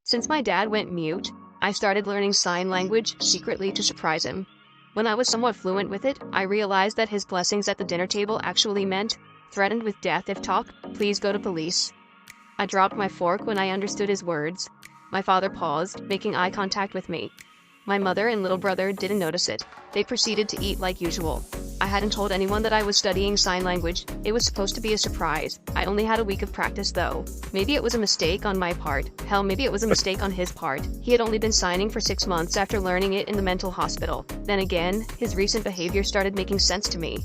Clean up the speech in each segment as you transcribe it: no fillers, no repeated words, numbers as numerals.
Since my dad went mute, I started learning sign language secretly to surprise him. When I was somewhat fluent with it, I realized that his blessings at the dinner table actually meant, threatened with death if talk, please go to police. I dropped my fork when I understood his words. My father paused, making eye contact with me. My mother and little brother didn't notice it. They proceeded to eat like usual. I hadn't told anyone that I was studying sign language. It was supposed to be a surprise. I only had a week of practice though. Maybe it was a mistake on my part. Hell, maybe it was a mistake on his part. He had only been signing for 6 months after learning it in the mental hospital. Then again, his recent behavior started making sense to me.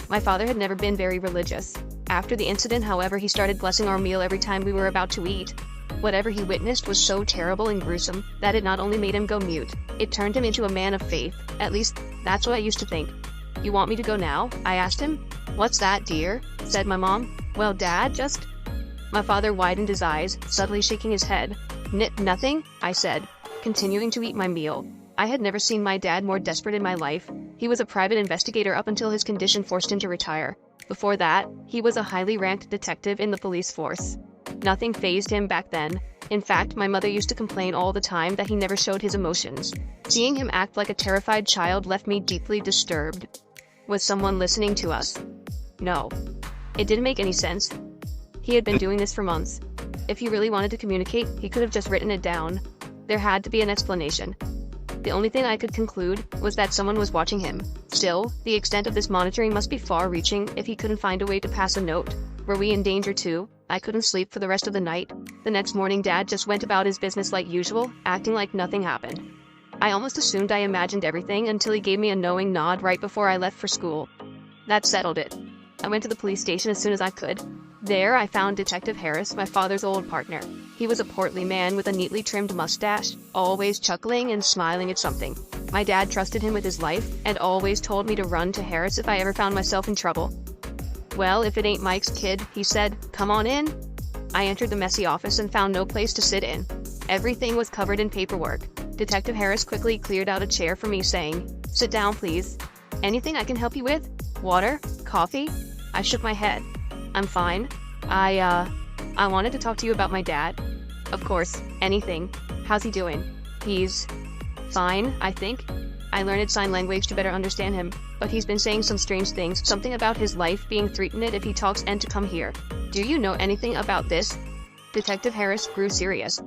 My father had never been very religious. After the incident, however, he started blessing our meal every time we were about to eat. Whatever he witnessed was so terrible and gruesome that it not only made him go mute, it turned him into a man of faith. At least, that's what I used to think. You want me to go now? I asked him. What's that, dear? Said my mom. Well, Dad, just... My father widened his eyes, subtly shaking his head. Nothing, I said, continuing to eat my meal. I had never seen my dad more desperate in my life. He was a private investigator up until his condition forced him to retire. Before that, he was a highly ranked detective in the police force. Nothing fazed him back then. In fact, my mother used to complain all the time that he never showed his emotions. Seeing him act like a terrified child left me deeply disturbed. Was someone listening to us? No. It didn't make any sense. He had been doing this for months. If he really wanted to communicate, he could have just written it down. There had to be an explanation. The only thing I could conclude was that someone was watching him. Still, the extent of this monitoring must be far-reaching if he couldn't find a way to pass a note. Were we in danger too? I couldn't sleep for the rest of the night. The next morning, Dad just went about his business like usual, acting like nothing happened. I almost assumed I imagined everything until he gave me a knowing nod right before I left for school. That settled it. I went to the police station as soon as I could. There, I found Detective Harris, my father's old partner. He was a portly man with a neatly trimmed mustache, always chuckling and smiling at something. My dad trusted him with his life, and always told me to run to Harris if I ever found myself in trouble. Well, if it ain't Mike's kid, he said, come on in. I entered the messy office and found no place to sit in. Everything was covered in paperwork. Detective Harris quickly cleared out a chair for me, saying, sit down, please. Anything I can help you with? Water? Coffee? I shook my head. I'm fine. I wanted to talk to you about my dad. Of course, anything. How's he doing? He's fine, I think. I learned sign language to better understand him, but he's been saying some strange things, something about his life being threatened if he talks and to come here. Do you know anything about this? Detective Harris grew serious.